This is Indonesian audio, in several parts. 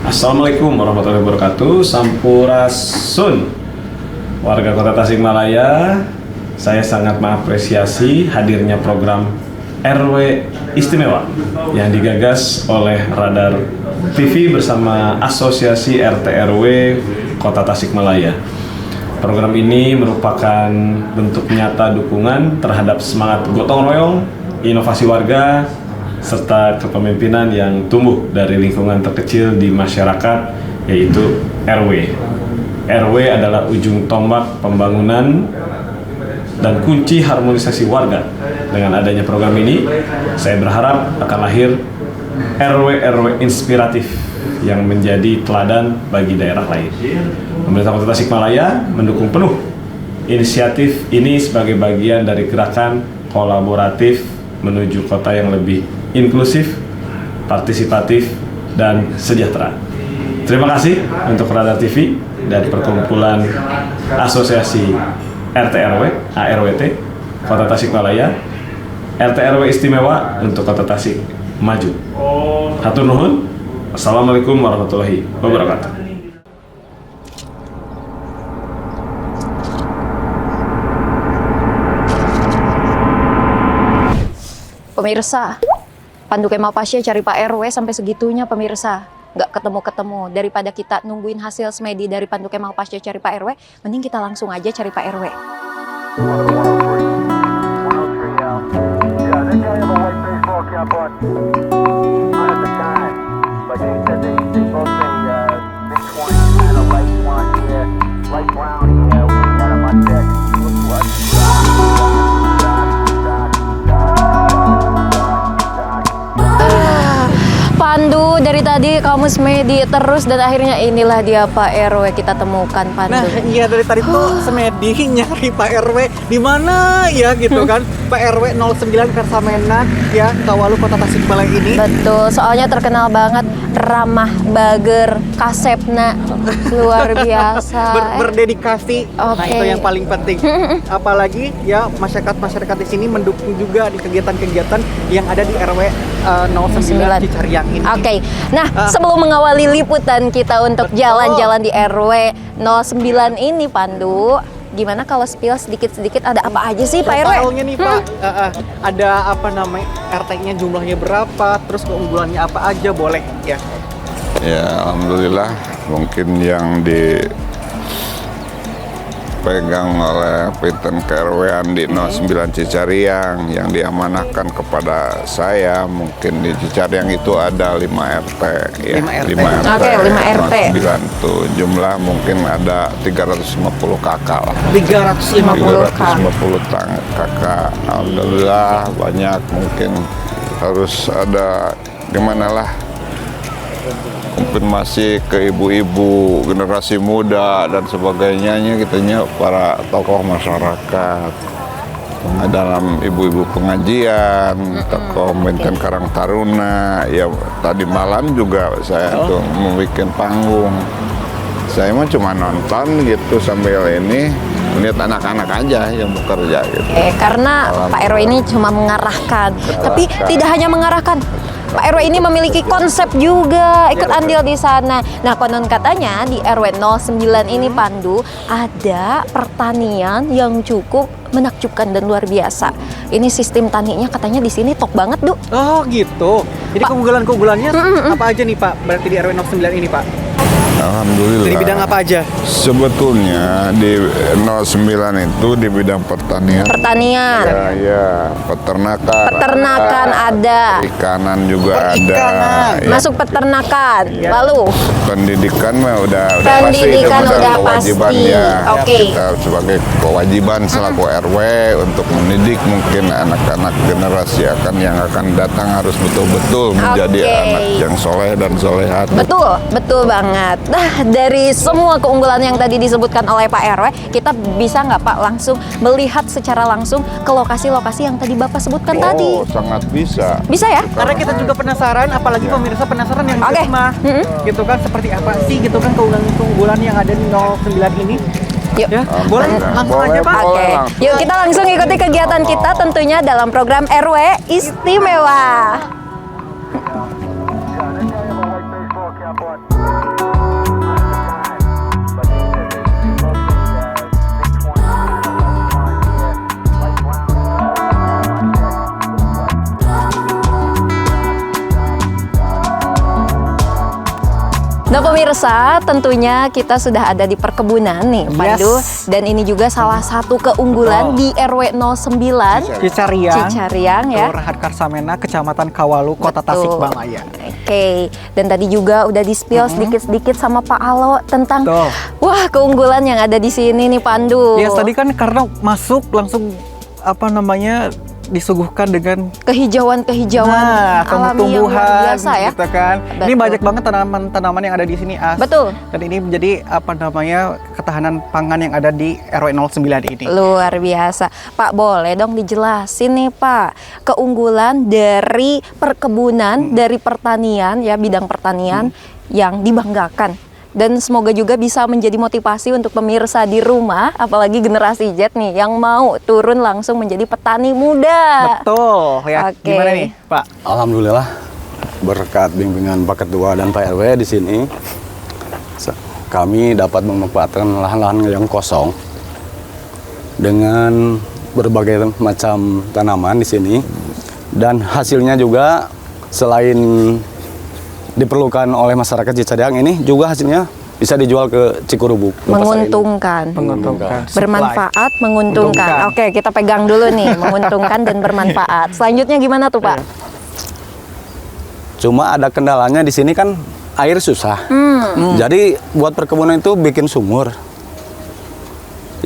Assalamualaikum warahmatullahi wabarakatuh. Sampurasun, warga Kota Tasikmalaya. Saya sangat mengapresiasi hadirnya program RW Istimewa yang digagas oleh Radar TV bersama Asosiasi RT RW Kota Tasikmalaya. Program ini merupakan bentuk nyata dukungan terhadap semangat gotong royong, inovasi warga, serta kepemimpinan yang tumbuh dari lingkungan terkecil di masyarakat, yaitu RW. RW adalah ujung tombak pembangunan dan kunci harmonisasi warga. Dengan adanya program ini, saya berharap akan lahir RW-RW inspiratif yang menjadi teladan bagi daerah lain. Pemerintah Kota Tasikmalaya mendukung penuh inisiatif ini sebagai bagian dari gerakan kolaboratif menuju kota yang lebih inklusif, partisipatif, dan sejahtera. Terima kasih untuk Radar TV dan Perkumpulan Asosiasi RT RW ARWT Kota Tasikmalaya. RT RW Istimewa untuk Kota Tasik Maju. Hatur nuhun. Assalamualaikum warahmatullahi wabarakatuh. Pemirsa, Pandu Kemal Pasya cari Pak RW sampai segitunya pemirsa. Nggak ketemu-ketemu. Daripada kita nungguin hasil semedi dari Pandu Kemal Pasya cari Pak RW, mending kita langsung aja cari Pak RW. Pandu, dari tadi kamu semedi terus dan akhirnya inilah dia Pak RW kita temukan, Pandu. Nah, iya dari tadi tuh semedi nyari Pak RW di mana ya gitu kan. Pak RW 09 Kersamenan ya, Kawalu Kota Tasikmalaya ini. Betul, soalnya terkenal banget ramah, bager, kasepna, luar biasa. Berdedikasi. Nah, Oke. itu yang paling penting. Apalagi ya masyarakat di sini mendukung juga di kegiatan-kegiatan yang ada di RW 09 Cicariang ini. Oke, nah sebelum mengawali liputan kita untuk jalan-jalan di RW 09 ini, Pandu, gimana kalau spill sedikit-sedikit ada apa aja sih Pak RW? Profilnya nih Pak, ada apa namanya, RT-nya jumlahnya berapa, terus keunggulannya apa aja, boleh ya? Ya, alhamdulillah mungkin yang dipegang oleh Pinten KRW Andi 09 Cicariang yang diamanahkan kepada saya, mungkin di Cicariang itu ada 5 RT ya. 5 RT. 5 RT. Oke, 5 RT. 09 tuh jumlah mungkin ada 350 kakak lah. 350 kakak. Alhamdulillah banyak, mungkin harus ada gimana lah, konfirmasi ke ibu-ibu, generasi muda dan sebagainya, kitanya para tokoh masyarakat dalam ibu-ibu pengajian, tokoh Benteng Karang Taruna. Ya tadi malam juga saya tuh membuat panggung. Saya mah cuma nonton gitu sambil ini lihat anak-anak aja yang bekerja gitu. Karena Pak RW ini cuma mengarahkan, tapi tidak hanya mengarahkan. Pak RW ini memiliki konsep juga, ikut andil di sana. Nah, konon katanya di RW 09 ini, Pandu, ada pertanian yang cukup menakjubkan dan luar biasa. Ini sistem taninya katanya di sini top banget, Du. Oh gitu. Jadi Pak, keunggulan-keunggulannya apa aja nih Pak? Berarti di RW 09 ini Pak? Alhamdulillah. Dari bidang apa aja? Sebetulnya di 09 itu di bidang pertanian. Pertanian, Ya, peternakan. peternakan ada, Perikanan juga Perikanan. ada. Ya. masuk peternakan. Lalu Pendidikan mah udah pendidikan pasti, itu udah kewajiban pasti. ya. Oke. Kita sebagai kewajiban selaku RW untuk mendidik mungkin anak-anak generasi yang akan datang harus betul-betul menjadi Oke. anak yang soleh dan solehat. Betul, betul banget. Nah, dari semua keunggulan yang tadi disebutkan oleh Pak RW, kita bisa nggak Pak langsung melihat secara langsung ke lokasi-lokasi yang tadi Bapak sebutkan tadi? Oh, sangat bisa. Bisa ya? Karena kita juga penasaran, apalagi pemirsa penasaran yang di Oke. rumah, gitu kan, seperti apa sih gitu kan keunggulan yang ada di 09 ini. Yuk. Ya, boleh langsung Boleh, aja Pak. Oke, boleh langsung. yuk kita langsung ikuti kegiatan kita tentunya dalam program RW Istimewa. Nah pemirsa, tentunya kita sudah ada di perkebunan nih, Pandu. Yes. Dan ini juga salah satu keunggulan di RW 09 Cicariang ya. Kelurahan Karsamena, Kecamatan Kawalu, Kota Betul. Tasikmalaya. Oke, dan tadi juga udah di-spill sedikit-sedikit sama Pak Alo tentang Betul. wah keunggulan yang ada di sini nih Pandu. Ya tadi kan karena masuk langsung disuguhkan dengan Kehijauan-kehijauan tumbuh-tumbuhan alami yang luar biasa ya. gitu kan. Ini Betul. banyak banget tanaman-tanaman yang ada di sini, As. Betul. Dan ini menjadi ketahanan pangan yang ada di RW 09 ini. Luar biasa. Pak, boleh dong dijelasin nih Pak, keunggulan dari perkebunan, dari pertanian ya, bidang pertanian yang dibanggakan. Dan semoga juga bisa menjadi motivasi untuk pemirsa di rumah, apalagi generasi Z nih, yang mau turun langsung menjadi petani muda. Betul ya. Oke. Gimana nih, Pak? Alhamdulillah berkat bimbingan Pak Ketua dan Pak RW di sini kami dapat memanfaatkan lahan-lahan yang kosong dengan berbagai macam tanaman di sini, dan hasilnya juga selain diperlukan oleh masyarakat Cicariang ini juga hasilnya bisa dijual ke Cikurubuk. Menguntungkan. Menguntungkan. Bermanfaat, menguntungkan. Oke, kita pegang dulu nih, menguntungkan dan bermanfaat. Selanjutnya gimana tuh Pak? Cuma ada kendalanya di sini kan air susah. Jadi buat perkebunan itu bikin sumur.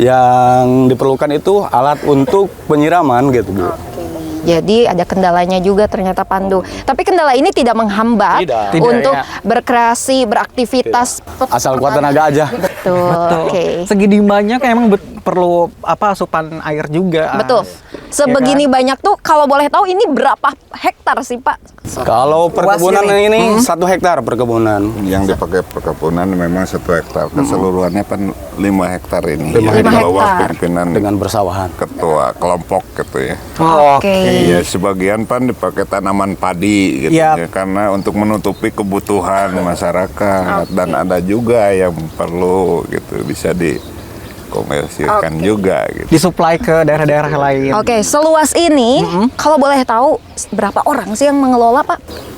Yang diperlukan itu alat untuk penyiraman gitu, Bu. Jadi ada kendalanya juga ternyata Pandu. Tapi kendala ini tidak menghambat Tidak. untuk ya. berkreasi, beraktivitas. Asal kuat tenaga aja. Betul. Oke. Segini banyak emang perlu asupan air juga. Betul. Sebegini banyak tuh, kalau boleh tahu ini berapa hektar sih Pak? Kalau perkebunan Luas ini 1 hektar perkebunan. Yang dipakai perkebunan memang 1 hektar. Keseluruhannya kan 5 hektar ini. 5 Yang hektar. dibawa pimpinan Dengan bersawahan. ketua kelompok gitu ya. Oke. Iya, sebagian pan dipakai tanaman padi gitu Yap. ya, karena untuk menutupi kebutuhan masyarakat, dan ada juga yang perlu gitu bisa dikomersilkan juga gitu. Disuplai ke daerah-daerah lain. Oke, seluas ini, kalau boleh tahu berapa orang sih yang mengelola Pak?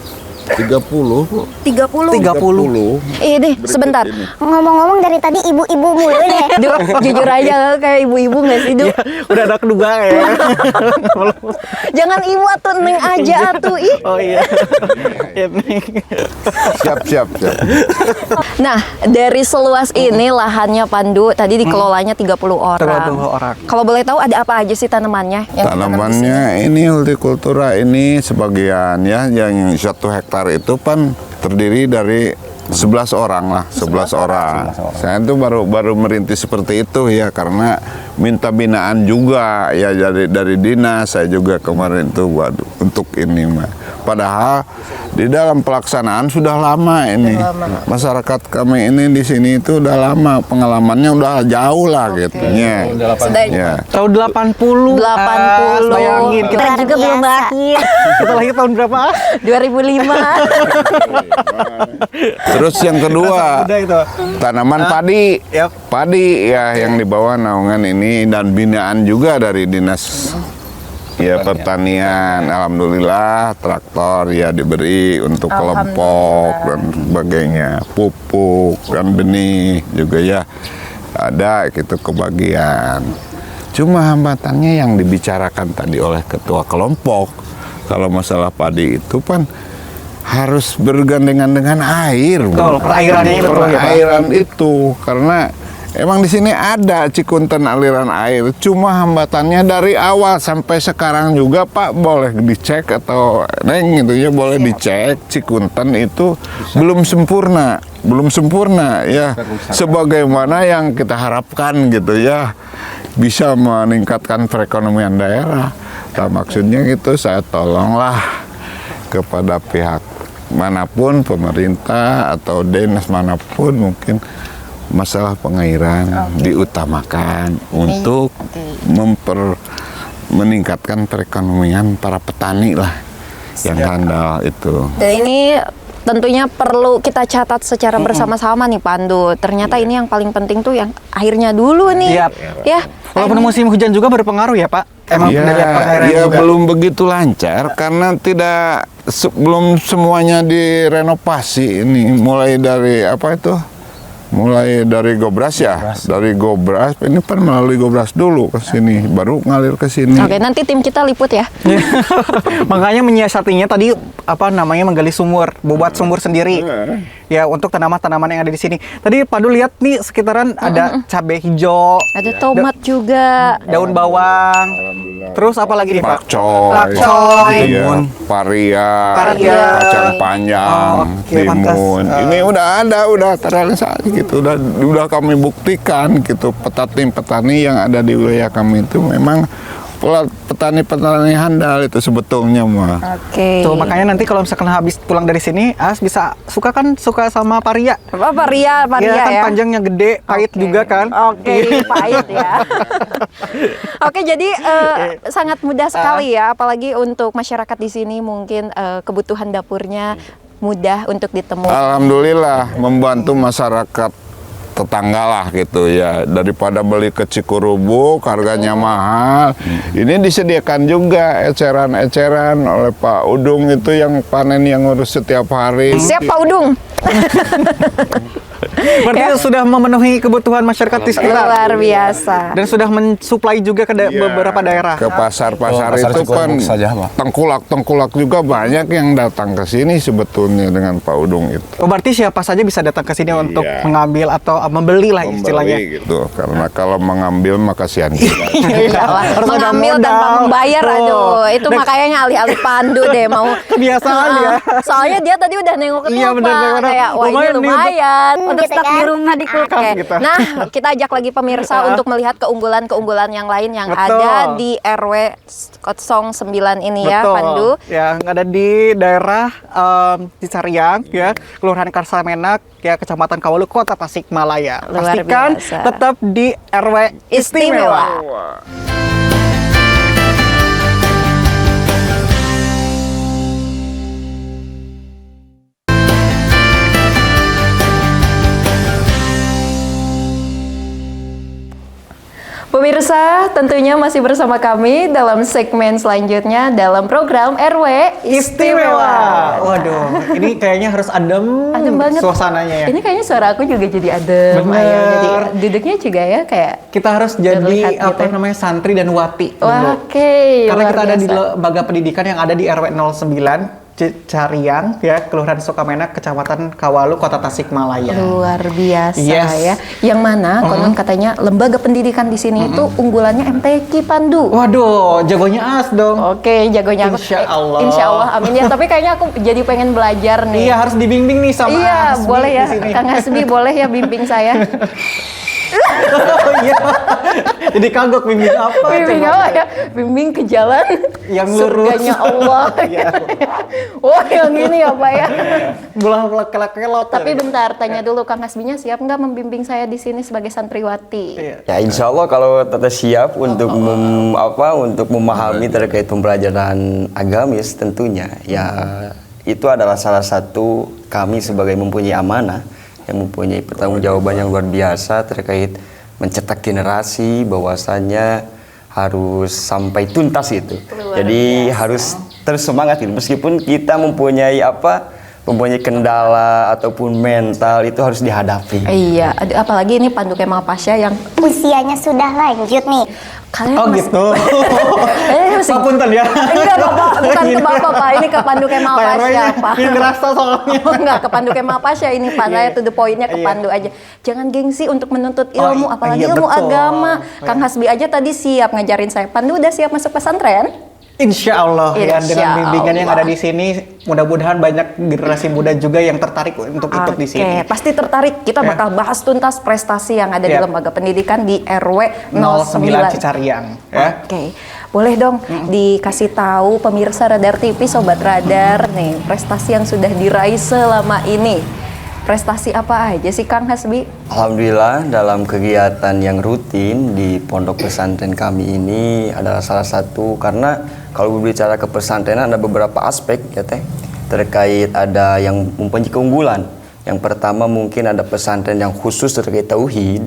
30 Bu. 30. 30. Deh, sebentar. ini. Ngomong-ngomong dari tadi ibu-ibu mulu deh. Duh, jujur aja kayak ibu-ibu nggak sih, Duh? Udah ada kedua ya. Jangan ibu atau neng aja atuh ih. Oh iya. Ini. Siap. Nah, dari seluas ini lahannya Pandu tadi dikelolanya 30 orang. 30 orang. Kalau boleh tahu ada apa aja sih tanamannya yang ditanam di sini? Tanamannya ini hortikultura ini sebagian ya, yang 1 hektar itu pan terdiri dari 11 orang lah, 11 orang. Saya itu baru merintis seperti itu ya, karena minta binaan juga ya dari dinas. Saya juga kemarin itu buat untuk ini mah. Padahal di dalam pelaksanaan sudah lama ini. Masyarakat kami ini di sini itu udah lama, pengalamannya udah jauh lah gitu ya. Ya. Tahun 80. 80. Bayangin kita Luar juga belum biasa. lahir. kita lahir tahun berapa? 2005. Terus yang kedua, Udah itu. tanaman padi. Yap. Padi ya yang di bawah naungan ini, dan binaan juga dari dinas ya pertanian. Alhamdulillah traktor ya diberi untuk kelompok dan sebagainya, pupuk dan benih juga ya ada gitu kebagian. Cuma hambatannya yang dibicarakan tadi oleh ketua kelompok, kalau masalah padi itu kan harus bergandengan dengan air. Betul, perairannya itu, Pak. Perairan itu, karena emang di sini ada Cikunten aliran air. Cuma hambatannya dari awal sampai sekarang juga Pak boleh dicek atau Neng gitu ya, boleh dicek Cikunten itu belum sempurna ya, sebagaimana yang kita harapkan gitu ya, bisa meningkatkan perekonomian daerah. Nah, maksudnya gitu, saya tolonglah kepada pihak manapun, pemerintah atau dinas manapun, mungkin masalah pengairan diutamakan untuk meningkatkan perekonomian para petani lah yang handal itu. Dan ini tentunya perlu kita catat secara bersama-sama nih Pandu. Ternyata ini yang paling penting tuh yang airnya dulu nih. Iya. Ya. Walaupun musim hujan juga berpengaruh ya Pak. Emang Ya, dari airnya ya juga. belum begitu lancar karena belum semuanya direnovasi ini. Mulai dari apa itu? Mulai dari Gobras ya, dari Gobras. Ini kan melalui Gobras dulu ke sini, baru ngalir ke sini. Oke, nanti tim kita liput ya. Makanya menyiasatinya tadi apa namanya menggali sumur, buat sumur sendiri. Ya untuk tanaman-tanaman yang ada di sini. Tadi Pandu lihat nih sekitaran ada cabai hijau, Ada tomat juga. daun bawang. Terus apa lagi nih Pak? Pakcoy, Pakcoy. iya, paria, Paria. kacang panjang, Oh, oke, pantas. timun. Ini udah terrealisasi gitu. Udah kami buktikan gitu. Petani-petani yang ada di wilayah kami itu memang petani-petani handal itu sebetulnya mah. Oke. Tuh makanya nanti kalau misalkan habis pulang dari sini, As bisa suka sama paria. Apa paria Kan ya? panjangnya gede, pahit Oke. juga kan. Oke, pahit ya. Oke, jadi sangat mudah sekali ya, apalagi untuk masyarakat di sini mungkin kebutuhan dapurnya mudah untuk ditemui. Alhamdulillah membantu masyarakat tetangga lah gitu ya, daripada beli ke Cikurubuk harganya mahal. Ini disediakan juga eceran-eceran oleh Pak Udung itu yang panen yang ngurus setiap hari. Siap Pak Udung. Berarti sudah memenuhi kebutuhan masyarakat di sekitar. Luar biasa. Dan sudah mensuplai juga ke beberapa daerah. Ke pasar-pasar Pasar itu kan Cikurubuk saja, Pak. tengkulak-tengkulak juga banyak yang datang ke sini sebetulnya dengan Pak Udung itu. Oh, berarti siapa saja bisa datang ke sini untuk Iya. mengambil atau membeli lah istilahnya. Membeli gitu, karena kalau mengambil maka kasihan juga. Iyalah, Harus ada mengambil modal. tanpa membayar, Tuh. aduh, itu Dan- makanya alih-alih Pandu deh mau Kebiasaan ya. Soalnya dia tadi udah nengok ke Iya, Tupa, benar-benar. kayak wah ini Lumayan nih lumayan untuk gitu stok kan. di rumah di kulkas. Oke. Oke. Nah, kita ajak lagi pemirsa untuk melihat keunggulan-keunggulan yang lain yang Betul. ada di RW 09 ini ya, Betul. Pandu. Yang ada di daerah Cisariang ya, Kelurahan Karsamenak ya, Kecamatan Kawalu, Kota Tasikmalaya. Luar Pastikan biasa. tetap di RW Istimewa. Istimewa. Pemirsa, tentunya masih bersama kami dalam segmen selanjutnya dalam program RW Istimewa. Waduh, ini kayaknya harus adem, Adem banget suasananya ya. Ini kayaknya suara aku juga jadi adem. Bener. Ayo, jadi duduknya juga ya kayak Kita harus jadi Terlihat apa gitu. namanya santri dan wati dulu. wah, oke. Karena luar kita ada di biasa. lembaga pendidikan yang ada di RW 09 Cariang ya, Kelurahan Sukamenak, Kecamatan Kawalu, Kota Tasikmalaya. Luar biasa Yes. ya. Yang mana konon katanya lembaga pendidikan di sini itu unggulannya MTQ Pandu. Waduh, jagonya As dong. Oke, jagonya aku. Insya Allah. Insya Allah, amin ya. Tapi kayaknya aku jadi pengen belajar nih. Iya, harus dibimbing nih sama Iya, Asbi boleh ya. di sini. Kang Hasbi boleh ya bimbing saya. Oh, iya. Jadi kagok bimbing apa? Bimbing coba? apa ya? Bimbing ke jalan Yang lurus. surganya Allah. Iya. Wah, yang ini apa ya? Belah kelak-kelot. Tapi bentar, tanya dulu Kang Hasbinya siap nggak membimbing saya di sini sebagai santriwati? Iya. Ya insya Allah kalau tetap siap untuk untuk memahami terkait pembelajaran agamis tentunya ya itu adalah salah satu kami sebagai mempunyai amanah yang mempunyai pertanggungjawaban yang luar biasa terkait mencetak generasi bahwasannya harus sampai tuntas itu. Jadi harus terus semangat gitu meskipun kita mempunyai kendala ataupun mental itu harus dihadapi. Iya, apalagi ini Pandu Kemal Pasha yang Usianya sudah lanjut nih. kalian Oh masih- gitu. masih Papunten ya. Enggak, Bapak, bukan ke Bapak, Pak. Ini ke Pandu Kemal Pak RW Pasha, nya Pak. yang ngerasa soalnya. Oh, enggak, ke Pandu Kemal Pasha ini, Pak. Saya to the point-nya ke Iya. Pandu aja. Jangan gengsi untuk menuntut Oh, ilmu, apalagi iya, ilmu betul. agama. Iya. Kang Hasbi aja tadi siap ngajarin saya. Pandu udah siap masuk pesantren? Insya Allah ya, Insya dengan bimbingan yang Allah. ada di sini, mudah-mudahan banyak generasi muda juga yang tertarik untuk ikut di sini. Oke, pasti tertarik. Kita Ya. bakal bahas tuntas prestasi yang ada di Ya. lembaga pendidikan di RW 09 09. Cicariang ya. Oke, boleh dong dikasih tahu pemirsa Radar TV, Sobat Radar nih prestasi yang sudah diraih selama ini. Prestasi apa aja sih Kang Hasbi? Alhamdulillah dalam kegiatan yang rutin di pondok pesantren kami ini adalah salah satu karena kalau berbicara ke pesantren ada beberapa aspek ya teh terkait ada yang mempunyai keunggulan. Yang pertama mungkin ada pesantren yang khusus terkait tauhid,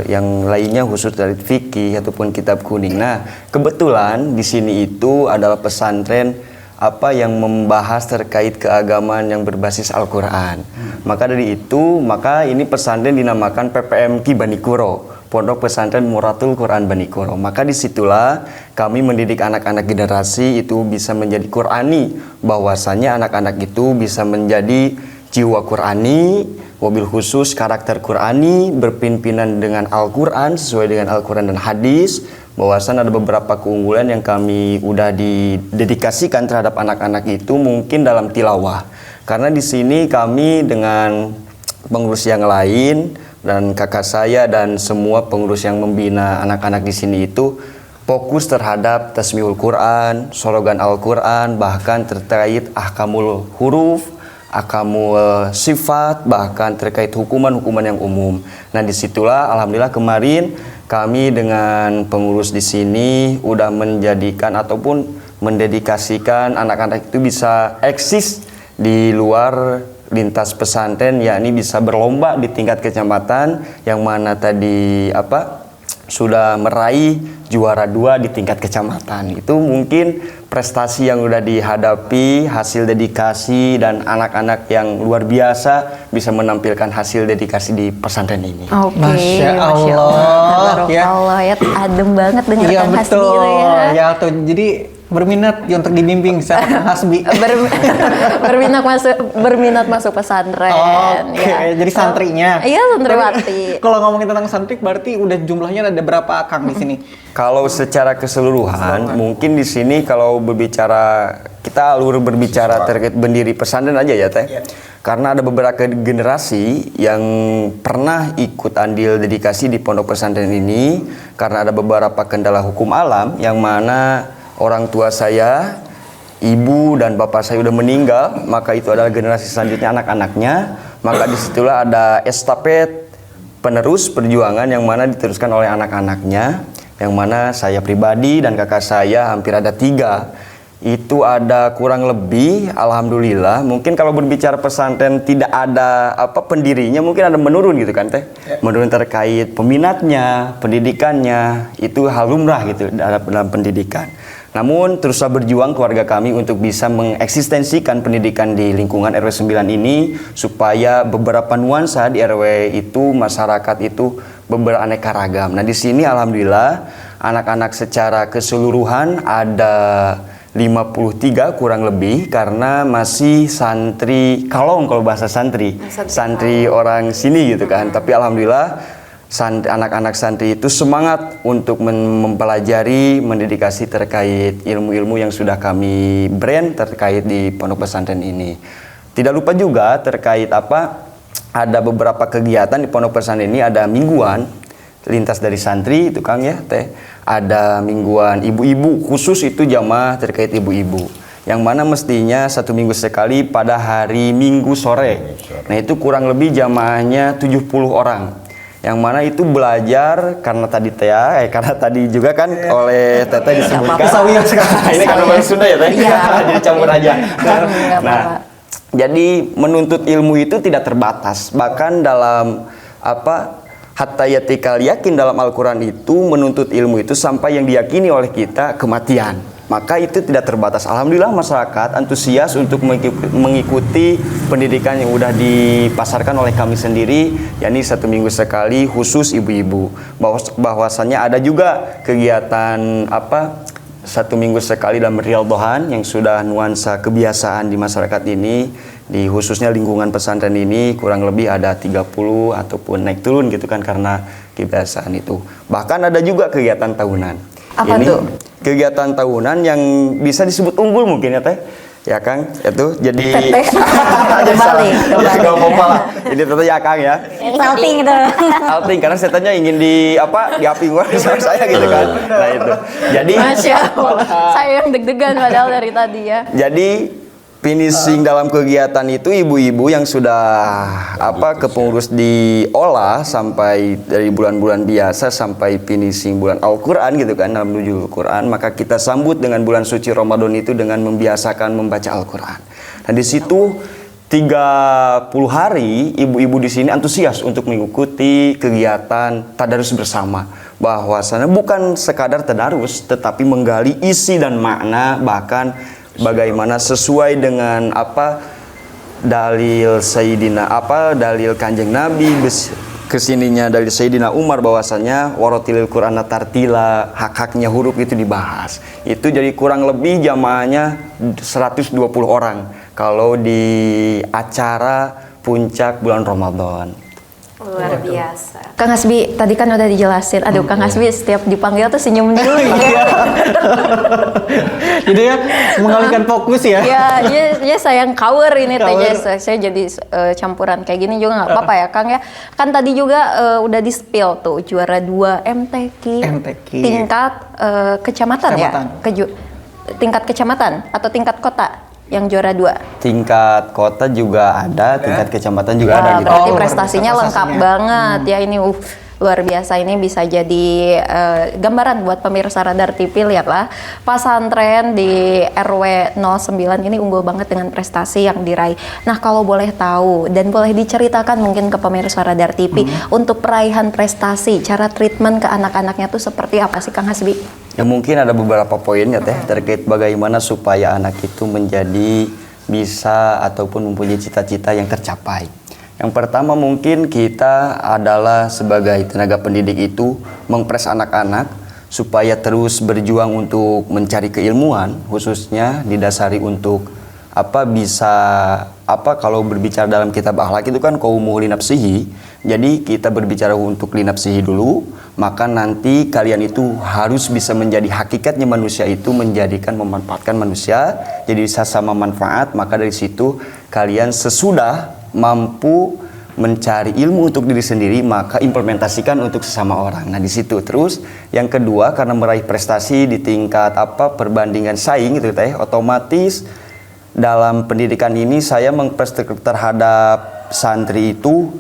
yang lainnya khusus dari fikih ataupun kitab kuning. Nah, kebetulan di sini itu adalah pesantren yang membahas terkait keagamaan yang berbasis Al-Qur'an. Maka dari itu, ini pesantren dinamakan PPMQ Banikuro, Pondok Pesantren Muratul Quran Banikuro. Maka disitulah kami mendidik anak-anak generasi itu bisa menjadi Qur'ani, bahwasanya anak-anak itu bisa menjadi jiwa Qur'ani, wabil khusus karakter Qur'ani, berpimpinan dengan Al-Quran, sesuai dengan Al-Quran dan hadis. Bahwasan ada beberapa keunggulan yang kami udah didedikasikan terhadap anak-anak itu mungkin dalam tilawah. Karena di sini kami dengan pengurus yang lain dan kakak saya dan semua pengurus yang membina anak-anak di sini itu fokus terhadap tasmihul Quran, sorogan Al-Quran, bahkan terkait ahkamul huruf, ahkamul sifat, bahkan terkait hukuman-hukuman yang umum. Nah, disitulah alhamdulillah kemarin kami dengan pengurus di sini udah menjadikan ataupun mendedikasikan anak-anak itu bisa eksis di luar lintas pesantren, yakni bisa berlomba di tingkat kecamatan, yang mana tadi sudah meraih juara 2 di tingkat kecamatan. Itu mungkin prestasi yang udah dihadapi, hasil dedikasi dan anak-anak yang luar biasa bisa menampilkan hasil dedikasi di pesantren ini. Oke, Masya Allah. Tabarakallah, ya adem banget dengarkan Iya Hasbi betul. itu ya. Ya tuh, jadi berminat ya untuk dibimbing sama Hasbi. berminat masuk pesantren. Oke, jadi santrinya. Iya, santriwati. Kalau ngomongin tentang santri, berarti udah jumlahnya ada berapa Kang di sini? Kalau secara keseluruhan, mungkin di sini kalau kita berbicara terkait bendiri pesantren aja ya Teh. Karena ada beberapa generasi yang pernah ikut andil dedikasi di pondok pesantren ini, karena ada beberapa kendala hukum alam yang mana orang tua saya, ibu dan bapak saya udah meninggal, maka itu adalah generasi selanjutnya anak-anaknya. Maka disitulah ada estafet penerus perjuangan yang mana diteruskan oleh anak-anaknya, yang mana saya pribadi dan kakak saya hampir ada 3. Itu ada kurang lebih, alhamdulillah. Mungkin kalau berbicara pesantren tidak ada pendirinya, mungkin ada menurun gitu kan Teh. Menurun terkait peminatnya, pendidikannya, itu hal lumrah gitu dalam pendidikan. Namun teruslah berjuang keluarga kami untuk bisa mengeksistensikan pendidikan di lingkungan RW 9 ini, supaya beberapa nuansa di RW itu, masyarakat itu beraneka ragam. Nah, di sini alhamdulillah anak-anak secara keseluruhan ada 53 kurang lebih, karena masih santri kalong kalau bahasa santri orang sini gitu kan. Tapi alhamdulillah anak-anak santri itu semangat untuk mempelajari, mendedikasi terkait ilmu-ilmu yang sudah kami brand terkait di pondok pesantren ini. Tidak lupa juga terkait ada beberapa kegiatan di pondok pesantren ini, ada mingguan lintas dari santri itu Kang ya Teh. Ada mingguan ibu-ibu, khusus itu jamaah terkait ibu-ibu, yang mana mestinya 1 minggu sekali pada hari Minggu sore. Nah, itu kurang lebih jamaahnya 70 orang, yang mana itu belajar karena tadi juga kan oleh Teteh disebutkan. Ini karena bahasa Sunda ya Teh. Jadi campur aja. Nah, jadi menuntut ilmu itu tidak terbatas, bahkan dalam hatta yatikal yakin dalam Al-Quran itu menuntut ilmu itu sampai yang diyakini oleh kita kematian. Maka itu tidak terbatas. Alhamdulillah masyarakat antusias untuk mengikuti pendidikan yang sudah dipasarkan oleh kami sendiri, yakni 1 minggu sekali khusus ibu-ibu. Bahwasannya ada juga kegiatan 1 minggu sekali dalam Riyadhohan yang sudah nuansa kebiasaan di masyarakat ini, di khususnya lingkungan pesantren ini kurang lebih ada 30 ataupun naik turun gitu kan karena kebiasaan itu. Bahkan ada juga kegiatan tahunan. Apa ini tuh? Kegiatan tahunan yang bisa disebut unggul mungkin ya Teh. Ya Kang, itu jadi kembali. Ya enggak apa-apa lah. Ini teteh ya Kang ya. Salting gitu. Salting karena setannya ingin diapi sama saya gitu kan. Nah itu. Jadi Masya Allah, saya yang deg-degan padahal dari tadi ya. Jadi finishing dalam kegiatan itu ibu-ibu yang sudah kepengurus diolah sampai dari bulan-bulan biasa sampai finishing bulan Al-Quran gitu kan, dalam menuju Al-Quran, maka kita sambut dengan bulan suci Ramadan itu dengan membiasakan membaca Al-Quran. Nah di situ 30 hari ibu-ibu di sini antusias untuk mengikuti kegiatan tadarus bersama, bahwasanya bukan sekadar tadarus tetapi menggali isi dan makna, bahkan bagaimana sesuai dengan dalil Sayyidina dalil Kanjeng Nabi kesininya dari Sayyidina Umar, bahwasanya waratilil Qur'ana tartila, hak-haknya huruf itu dibahas. Itu jadi kurang lebih jamaahnya 120 orang kalau di acara puncak bulan Ramadan. Luar biasa. Kang Hasbi tadi kan udah dijelasin. Aduh, Kang Hasbi setiap dipanggil tuh senyum dulu ya. Jadi ya mengalihkan fokus ya. Ya sayang cover ini teh. Saya jadi campuran kayak gini juga nggak apa-apa ya, Kang ya. Kan tadi juga udah di-spill tuh juara 2 MTQ. Tingkat kecamatan ya. Tingkat kecamatan atau tingkat kota? Yang juara 2 tingkat kota juga ada, tingkat kecamatan juga ada gitu. Berarti prestasinya lengkap banget ya ini. Luar biasa, ini bisa jadi gambaran buat pemirsa Radar TV. Lihatlah pesantren di RW 09 ini unggul banget dengan prestasi yang diraih. Nah kalau boleh tahu dan boleh diceritakan mungkin ke pemirsa Radar TV untuk peraihan prestasi, cara treatment ke anak-anaknya tuh seperti apa sih Kang Hasbi? Ya mungkin ada beberapa poin ya teh terkait bagaimana supaya anak itu menjadi bisa ataupun mempunyai cita-cita yang tercapai. Yang pertama mungkin kita adalah sebagai tenaga pendidik itu mengpres anak-anak supaya terus berjuang untuk mencari keilmuan, khususnya didasari untuk kalau berbicara dalam kitab akhlak itu kan qaumuhu linafsihi. Jadi kita berbicara untuk linafsihi dulu, maka nanti kalian itu harus bisa menjadi hakikatnya manusia itu memanfaatkan manusia, jadi bisa sama manfaat. Maka dari situ kalian sesudah mampu mencari ilmu untuk diri sendiri, maka implementasikan untuk sesama orang. Nah di situ terus yang kedua, karena meraih prestasi di tingkat perbandingan saing gitu teh, otomatis dalam pendidikan ini saya mengpres terhadap santri itu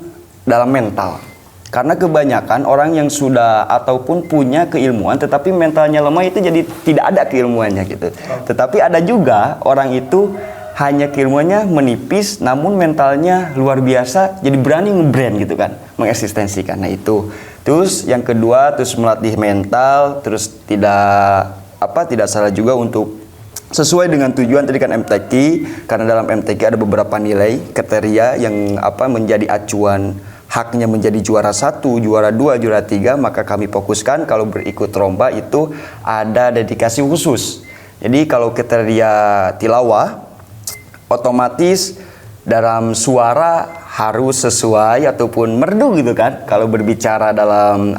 dalam mental. Karena kebanyakan orang yang sudah ataupun punya keilmuan tetapi mentalnya lemah itu jadi tidak ada keilmuannya gitu. Tetapi ada juga orang itu hanya keilmuannya menipis namun mentalnya luar biasa, jadi berani nge-brand gitu kan, mengeksistensikan. Nah itu. Terus yang kedua, terus melatih mental, terus tidak salah juga untuk sesuai dengan tujuan tadi kan MTQ, karena dalam MTQ ada beberapa nilai kriteria yang menjadi acuan haknya menjadi juara 1, juara 2, juara 3, maka kami fokuskan kalau berikut lomba itu ada dedikasi khusus. Jadi kalau kriteria tilawah otomatis dalam suara harus sesuai ataupun merdu gitu kan. Kalau berbicara dalam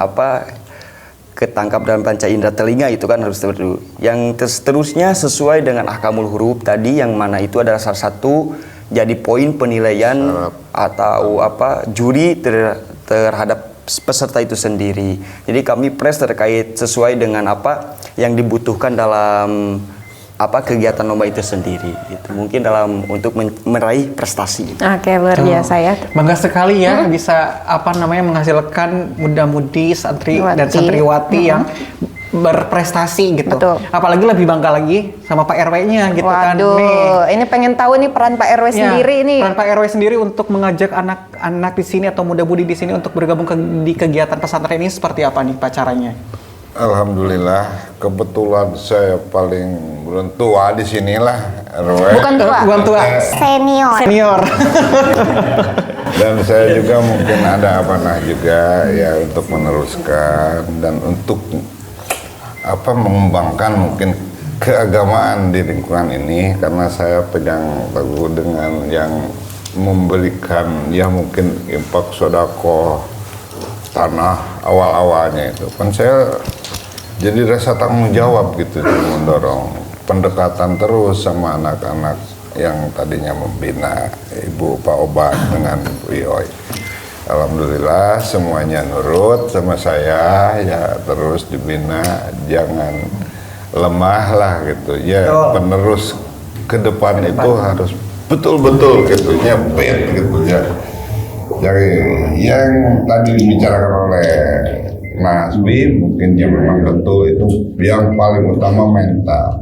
ketangkap dalam panca indera telinga itu kan harus merdu. Yang seterusnya sesuai dengan ahkamul huruf tadi, yang mana itu adalah salah satu jadi poin penilaian atau juri terhadap peserta itu sendiri. Jadi kami pres terkait sesuai dengan apa yang dibutuhkan dalam kegiatan lomba itu sendiri. Itu mungkin dalam untuk meraih prestasi. Oke, luar biasa ya. Bangga sekali ya bisa menghasilkan muda-mudi santri dan santriwati yang berprestasi gitu. Betul. Apalagi lebih bangga lagi sama Pak RW-nya gitu kan. Waduh, ini pengen tahu nih peran Pak RW sendiri ini. Peran Pak RW sendiri untuk mengajak anak-anak di sini atau muda-mudi di sini untuk bergabung di kegiatan pesantren ini seperti apa nih Pak caranya? Alhamdulillah, kebetulan saya paling belum tua di sinilah RW. Bukan tua. Senior. Dan saya juga mungkin ada juga ya untuk meneruskan dan untuk mengembangkan mungkin keagamaan di lingkungan ini, karena saya pegang teguh dengan yang memberikan ya mungkin infak sodako tanah awal-awalnya itu kan saya jadi rasa tanggung jawab gitu, mendorong pendekatan terus sama anak-anak yang tadinya membina Ibu Pak Obat dengan Ibu Ioy. Alhamdulillah semuanya nurut sama saya, ya terus dibina, jangan lemah lah gitu ya, penerus ke depan itu harus betul-betul gitunya bet gitu ya. Jadi yang tadi dibicarakan oleh Mas Bi mungkin yang memang betul itu yang paling utama mental.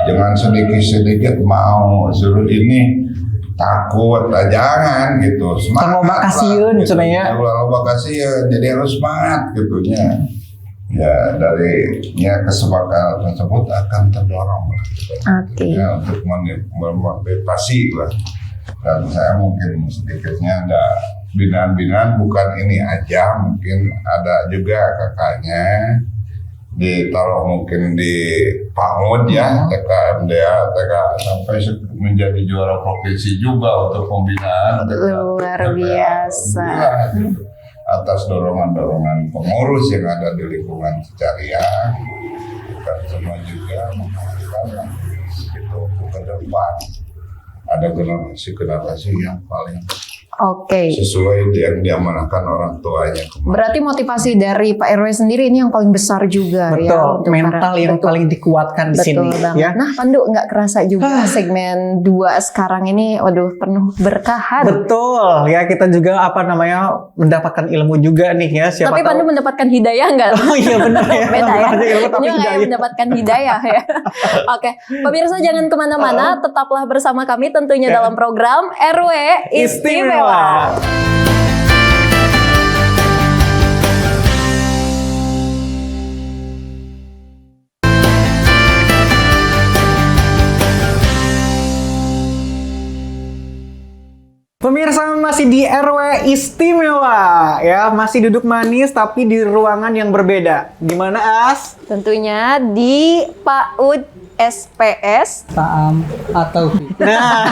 Jangan sedikit-sedikit mau suruh ini takut, jangan gitu. Semangat Loba kasieun cenanya. Loba kasieun, jadi harus semangat gitunya. Ya dari kesepakatan tersebut akan terdorong Oke. ya, untuk memotivasi lah. Dan saya mungkin sedikitnya ada binaan-binaan bukan ini aja, mungkin ada juga kakaknya ditaruh mungkin di PAUD ya, TKMDA, sampai menjadi juara provinsi juga untuk pembinaan. Luar biasa. Atas dorongan-dorongan pengurus yang ada di lingkungan Cicaria, dan semua juga mengharapkan itu ke depan ada generasi yang paling Oke. sesuai yang diamanahkan orang tuanya kemarin. Berarti motivasi dari Pak RW sendiri ini yang paling besar juga ya. Betul, untuk mental para- yang betul. paling dikuatkan di sini Banget. ya. Nah, Pandu nggak kerasa juga segmen 2 sekarang ini, waduh, penuh berkahan. Betul, ya kita juga mendapatkan ilmu juga nih ya. Siapa Tapi tahu. Pandu mendapatkan hidayah nggak? Oh iya benar ya. Beda ya. Ada ilmu tapi Ini nggak hidayah. mendapatkan hidayah ya. Oke, pemirsa jangan kemana-mana, tetaplah bersama kami tentunya dalam program RW Istimewa. Pemirsa masih di RW Istimewa ya, masih duduk manis tapi di ruangan yang berbeda. Gimana As? Tentunya di PAUD SPS. Taam atau Nah,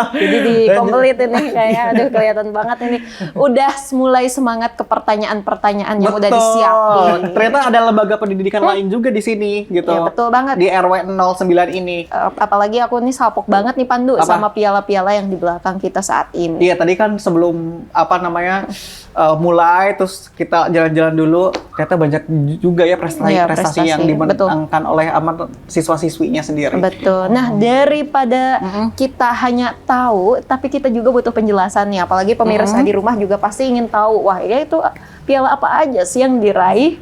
Jadi di komplit ini kayak aduh kelihatan banget ini. Udah mulai semangat ke pertanyaan-pertanyaan yang udah disiapin. Ternyata ada lembaga pendidikan lain juga di sini gitu. Ya, betul banget. Di RW 09 ini. Apalagi aku nih salpok banget nih Pandu Apa? sama piala-piala yang di belakang kita saat ini. Iya, tadi kan sebelum mulai terus kita jalan-jalan dulu, ternyata banyak juga ya Iya, prestasi yang prestasi. dimenangkan oleh siswa-siswinya sendiri. Betul. Nah, daripada kita hanya tahu, tapi kita juga butuh penjelasan nih. Apalagi pemirsa di rumah juga pasti ingin tahu, wah ya itu piala apa aja sih yang diraih?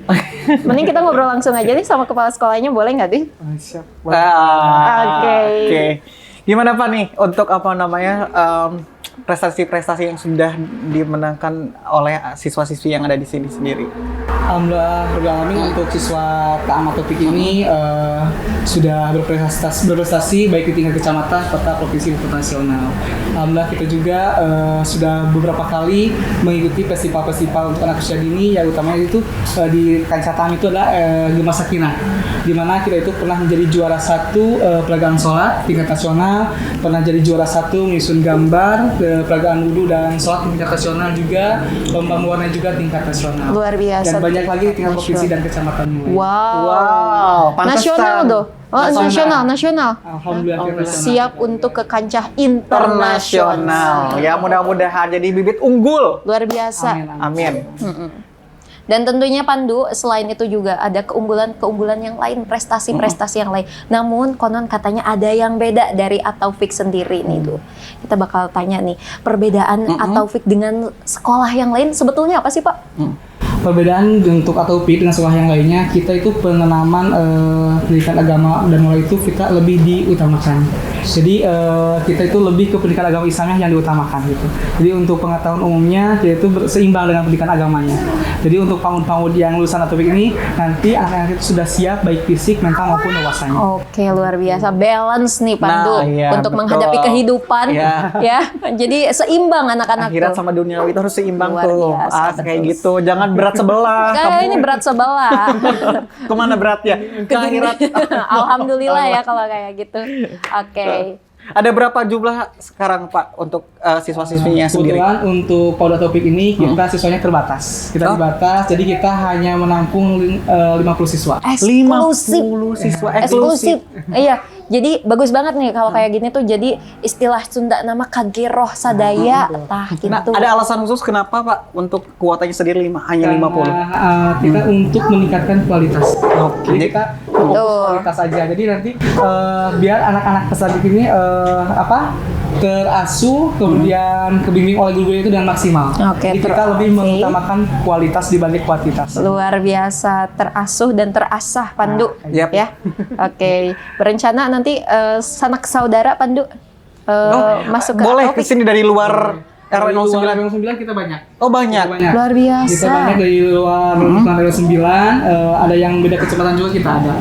Mending kita ngobrol langsung aja nih sama kepala sekolahnya, boleh nggak, Di? Oke. Gimana Pak nih untuk prestasi-prestasi yang sudah dimenangkan oleh siswa-siswi yang ada di sini sendiri? Alhamdulillah beralamin untuk siswa Taam atau Topik ini sudah berprestasi baik di tingkat kecamatan, kota, provinsi maupun nasional. Alhamdulillah kita juga sudah beberapa kali mengikuti festival-festival untuk anak usia dini, yang utamanya itu di kancah Taam itu adalah Gemah Sakinah, di mana kita itu pernah menjadi juara 1 peragaan sholat tingkat nasional, pernah jadi juara 1 menyusun gambar peragaan wudhu dan sholat tingkat nasional juga, lomba mewarnai juga tingkat nasional. Luar biasa. Dan banyak lagi tingkat provinsi dan kecamatan mulai. Wow. Pantesan. Nasional doh. Oh, nasional. Alhamdulillah kita nasional. Siap untuk ke kancah internasional. Internasional. Ya mudah-mudahan jadi bibit unggul. Luar biasa. Amin. Amin. Dan tentunya Pandu, selain itu juga ada keunggulan-keunggulan yang lain, prestasi-prestasi yang lain. Namun konon katanya ada yang beda dari Ataufik sendiri nih tuh. Kita bakal tanya nih, perbedaan Ataufik dengan sekolah yang lain sebetulnya apa sih Pak? Perbedaan untuk Ataufik dengan sekolah yang lainnya, kita itu penanaman pendidikan agama dan mulai itu kita lebih diutamakan. Jadi kita itu lebih ke pendidikan agama Islamnya yang diutamakan gitu. Jadi untuk pengetahuan umumnya kita itu seimbang dengan pendidikan agamanya. Jadi untuk PAUD yang lulusan Ataufik ini nanti anak-anak itu sudah siap baik fisik, mental maupun wawasannya. Oke, luar biasa. Balance nih Pandu Nah, iya, untuk betul. menghadapi kehidupan. Iya. Ya, jadi seimbang anak-anak Akhirat tuh. sama duniawi itu harus seimbang Luar tuh. biasa, Kayak betul. gitu. Jangan berat sebelah. Kayak ini berat sebelah. Kemana beratnya? Ke akhirat. Alhamdulillah ya kalau kayak gitu. Oke. Ada berapa jumlah sekarang Pak untuk siswa-siswinya sendiri? Kebetulan untuk PAUD Ataufik ini kita siswanya terbatas. Kita dibatas, jadi kita hanya menampung 50 siswa. Eksklusif. 50 siswa Eksklusif. Iya, Jadi bagus banget nih kalau kayak gini tuh, jadi istilah Sunda nama kageroh sadaya tah gitu. Nah, ada alasan khusus kenapa Pak untuk kuotanya sendiri hanya 50? Kita untuk meningkatkan kualitas. Jadi kita fokus Betul. kualitas aja. Jadi nanti biar anak-anak peserta ini terasuh, kemudian kebimbing oleh guru itu dengan maksimal. Oke, Jadi kita lebih mengutamakan kualitas dibanding kuantitas. Luar biasa, terasuh dan terasah Pandu. Yap. Ya. Oke. Berencana nanti sanak saudara Pandu masuk ke Boleh ke Atopik? sini dari luar RW 09. RW 09 kita banyak. Oh, banyak. Luar biasa. Kita banyak dari luar RW 9, ada yang beda kecepatan juga kita ada.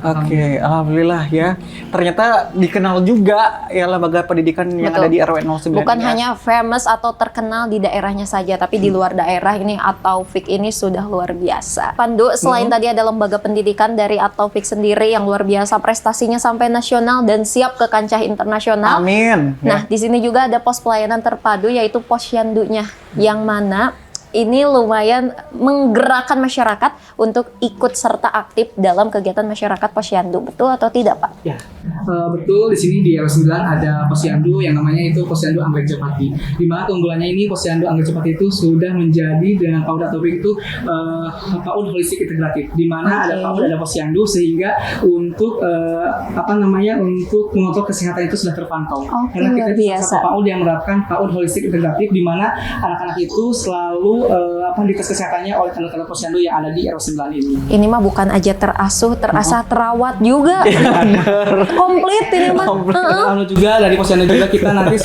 Oke, alhamdulillah ya. Ternyata dikenal juga ya lembaga pendidikan yang Betul. ada di RW 09. Bukan ya. hanya famous atau terkenal di daerahnya saja, tapi di luar daerah ini At-Taufik ini sudah luar biasa. Pandu, selain tadi ada lembaga pendidikan dari At-Taufik sendiri yang luar biasa, prestasinya sampai nasional dan siap ke kancah internasional. Amin. Nah, di sini juga ada pos pelayanan terpadu yaitu posyandunya, yang mana ini lumayan menggerakkan masyarakat untuk ikut serta aktif dalam kegiatan masyarakat posyandu. Betul atau tidak, Pak? Ya, betul. Di sini di RW 9 ada posyandu yang namanya itu posyandu Anggrek Jepati. Di mana keunggulannya ini posyandu Anggrek Jepati itu sudah menjadi dengan PAUD At-Taufik itu PAUD holistik integratif. Di mana ada PAUD, ada posyandu, sehingga untuk untuk mengontrol kesehatan itu sudah terpantau. Oke, Karena kita luar itu biasa. salah satu PAUD yang menerapkan PAUD holistik integratif, di mana anak-anak itu selalu dites kesehatannya oleh tenaga posyandu yang ada di RW 9 ini. Ini mah bukan aja terasuh, terasah, terawat juga. Komplit ini mah. Lalu juga dari posyandu juga kita nanti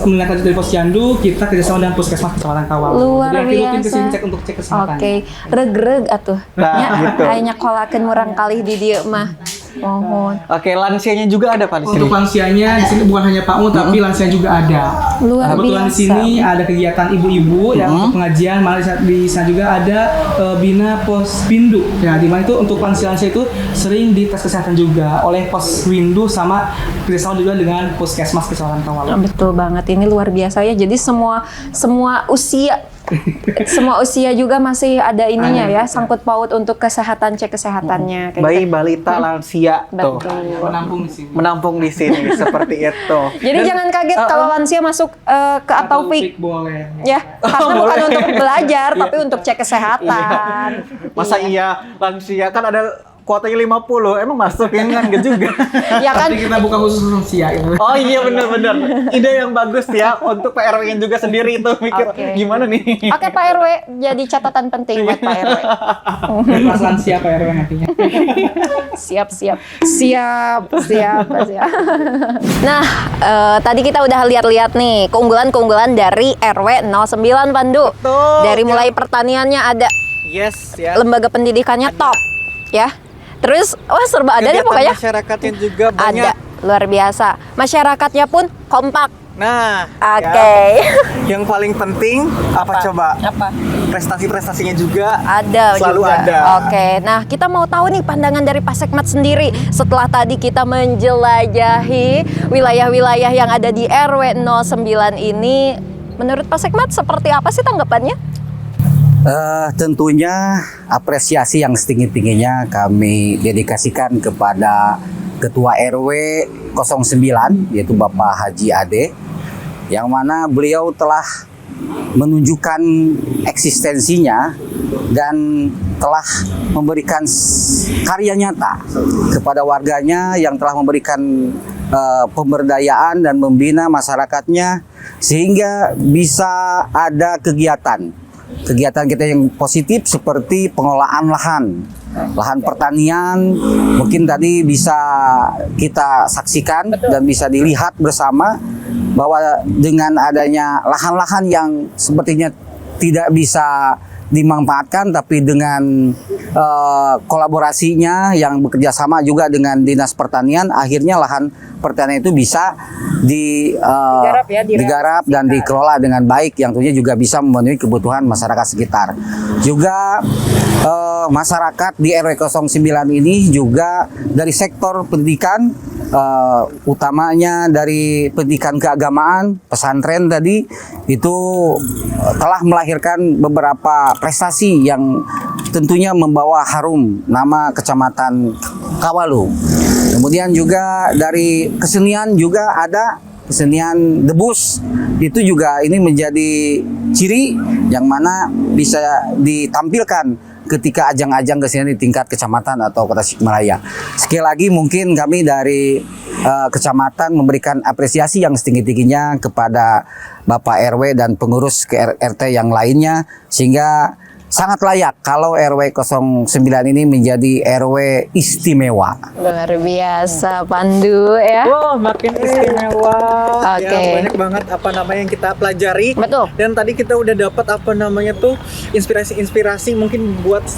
menindaklanjuti dari posyandu, kita kerjasama dengan puskesmas kecamatan Kawal. Luar Jadi rutin biasa. kesini cek untuk cek kesehatan. Oke, reg-reg atuh. Nah, Nya, gitu. aya kolakeun murang kali di dieu mah. Mohon. Oke, lansianya juga ada Pak di sini. Untuk lansianya di sini bukan hanya PAUD tapi lansia juga ada. Luar Kebetulan di biasa. sini ada kegiatan ibu-ibu yang untuk pengajian, malah di sana juga ada bina Pospindu. Ya, di mana itu untuk lansia-lansia itu sering dites kesehatan juga oleh Poswindu sama kerjasama juga dengan Puskesmas Kecamatan Kawal. Betul banget, ini luar biasa ya. Jadi semua usia semua usia juga masih ada ininya ya, sangkut paut untuk kesehatan, cek kesehatannya kayak Bayi, gitu. balita, lansia tuh. Betul. Menampung di sini. Menampung di sini seperti itu. Jadi jangan kaget kalau lansia masuk ke At-Taufik. Boleh. Ya, karena bukan untuk belajar tapi untuk cek kesehatan. Masa iya lansia kan ada kuotanya 50, emang masuk ya enggak juga. Ya kan? Nanti kita buka khusus lansia. Gitu. Oh iya benar-benar. Ide yang bagus ya untuk PRW yang juga sendiri itu mikir Oke. gimana nih. Oke Pak RW, jadi catatan penting buat Pak RW. Kelas lansia Pak RW nantinya. Siap. Nah, tadi kita udah lihat-lihat nih keunggulan-keunggulan dari RW 09 Pandu. Betul, Dari ya. mulai pertaniannya ada, Yes ya. lembaga pendidikannya top, ya. Terus, wah serba ada deh Kegiatan pokoknya. masyarakatnya juga banyak. Ada, luar biasa. Masyarakatnya pun kompak. Nah, Oke. ya. Yang paling penting apa coba? Apa? Prestasi-prestasinya juga Ada selalu juga. ada. Oke, nah kita mau tahu nih pandangan dari Pak Sekmat sendiri setelah tadi kita menjelajahi wilayah-wilayah yang ada di RW 09 ini. Menurut Pak Sekmat seperti apa sih tanggapannya? Tentunya apresiasi yang setinggi-tingginya kami dedikasikan kepada Ketua RW 09 yaitu Bapak Haji Ade, yang mana beliau telah menunjukkan eksistensinya dan telah memberikan karya nyata kepada warganya, yang telah memberikan pemberdayaan dan membina masyarakatnya sehingga bisa ada kegiatan kita yang positif seperti pengelolaan lahan pertanian. Mungkin tadi bisa kita saksikan dan bisa dilihat bersama bahwa dengan adanya lahan-lahan yang sepertinya tidak bisa dimanfaatkan, tapi dengan kolaborasinya yang bekerja sama juga dengan Dinas Pertanian, akhirnya lahan pertanian itu bisa digarap dan dikelola dengan baik, yang tentunya juga bisa memenuhi kebutuhan masyarakat sekitar. Juga masyarakat di RW 09 ini juga dari sektor pendidikan, utamanya dari pendidikan keagamaan, pesantren tadi itu telah melahirkan beberapa prestasi yang tentunya membawa harum nama Kecamatan Kawalu. Kemudian juga dari kesenian juga ada kesenian debus, itu juga ini menjadi ciri yang mana bisa ditampilkan ketika ajang-ajang kesenian di tingkat kecamatan atau kota Tasikmalaya. Sekali lagi mungkin kami dari kecamatan memberikan apresiasi yang setinggi-tingginya kepada Bapak RW dan pengurus ke RT yang lainnya, sehingga sangat layak kalau RW 09 ini menjadi RW istimewa. Luar biasa Pandu ya. Wah, makin istimewa. Oke. Ya, banyak banget apa namanya yang kita pelajari. Betul. Dan tadi kita udah dapat apa namanya tuh inspirasi-inspirasi mungkin buat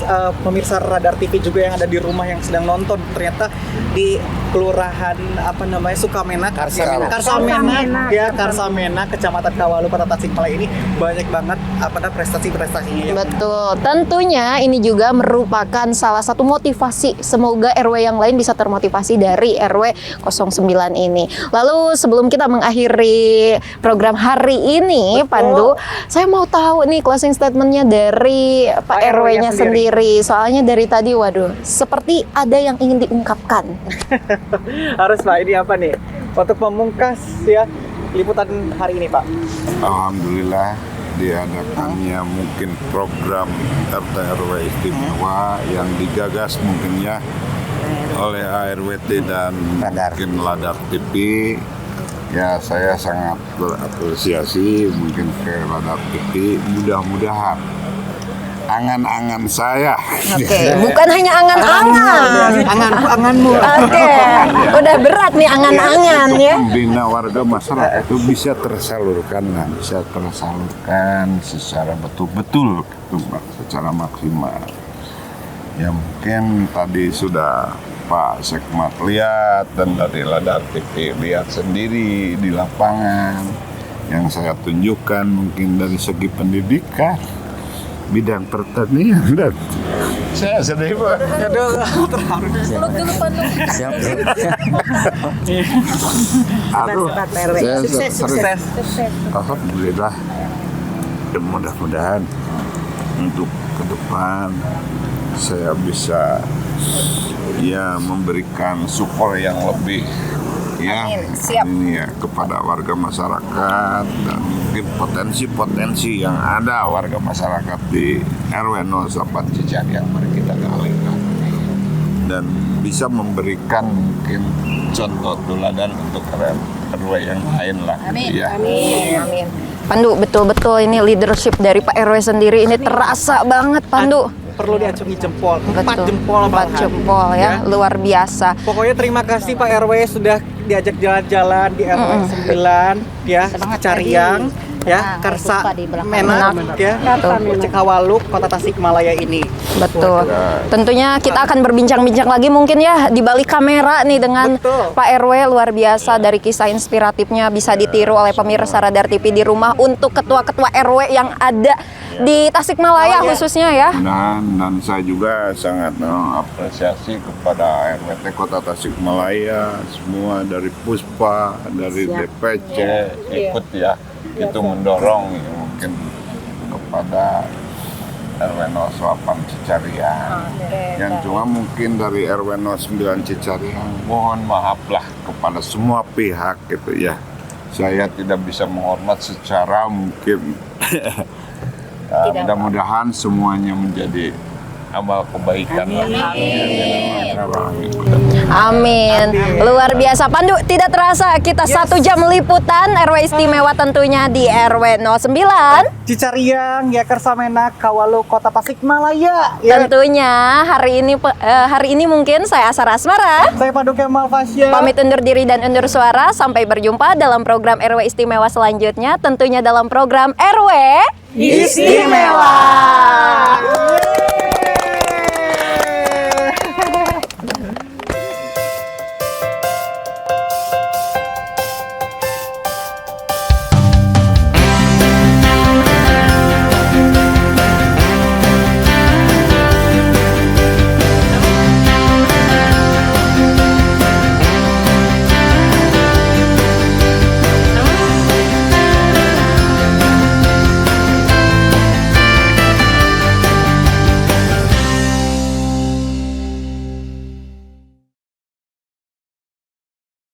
pemirsa Radar TV juga yang ada di rumah yang sedang nonton. Ternyata di kelurahan apa namanya Sukamenak, Karsamenak ya, Karsamenak, Kecamatan Kawalu, Kota Tasikmalaya ini banyak banget apa namanya prestasi-prestasinya ya. Betul. Tentunya ini juga merupakan salah satu motivasi. Semoga RW yang lain bisa termotivasi dari RW 09 ini. Lalu sebelum kita mengakhiri program hari ini, Pandu, saya mau tahu nih closing statementnya dari Pak RW-nya sendiri. Soalnya dari tadi, waduh, seperti ada yang ingin diungkapkan. Harus Pak, ini apa nih? Untuk pemungkas ya liputan hari ini Pak. Alhamdulillah diadakannya mungkin program RT RW istimewa yang digagas mungkinnya oleh ARWT dan mungkin Radar TV. Ya, saya sangat berapresiasi mungkin ke Radar TV. Mudah-mudahan angan-angan saya. Oke, bukan hanya angan-angan. Anganmu. Oke, udah berat nih angan-angan ya. Membina warga masyarakat itu bisa tersalurkan secara betul-betul gitu, Mbak, secara maksimal. Ya mungkin tadi sudah Pak Sekmat lihat dan dari Radar TV lihat sendiri di lapangan. Yang saya tunjukkan mungkin dari segi pendidikan, bidang pertanian, dan saya sedih Pak. Aduh, saya sukses. Alhamdulillah. Dan mudah-mudahan untuk ke depan saya bisa ya memberikan support yang lebih ya, ini ya kepada warga masyarakat dan mungkin potensi-potensi yang ada warga masyarakat di RW 08 Cijariang mari kita galakkan dan bisa memberikan mungkin contoh teladan untuk RW yang lain lah. Amin. Gitu ya. Amin. Pandu, betul-betul ini leadership dari Pak RW sendiri ini terasa banget Pandu. Perlu diacungi jempol, 4 Betul. jempol 4 jempol ya, luar biasa. Pokoknya terima kasih Pak RW sudah diajak jalan-jalan di RW 9 ya, Cariang ya, Karsamenak ya, Cekawaluk, Kota Tasikmalaya ini. Betul. Tentunya kita akan berbincang-bincang lagi mungkin ya di balik kamera nih dengan Pak RW, luar biasa dari kisah inspiratifnya bisa ditiru oleh pemirsa Radar TV di rumah untuk ketua-ketua RW yang ada di Tasikmalaya khususnya ya. Dan saya juga sangat apresiasi kepada RWT Kota Tasikmalaya, semua dari Puspa, dari DPC ikut ya, itu mendorong ya, mungkin kepada RW 08 Cijariang. Yang cuma mungkin dari RW 09 Cijariang, mohon maaflah kepada semua pihak gitu ya. Saya tidak bisa menghormat secara mungkin. Mudah-mudahan semuanya menjadi amal kebaikan. Amin. Luar biasa Pandu, tidak terasa kita 1 jam liputan RW istimewa tentunya di RW 09 Cicariang ya, Karsamenak, Kawalu, Kota Tasikmalaya ya. Tentunya hari ini mungkin saya Asar Asmara, Saya Pandu Kemal Fasya pamit undur diri dan undur suara. Sampai berjumpa dalam program RW istimewa selanjutnya, tentunya dalam program RW Istimewa.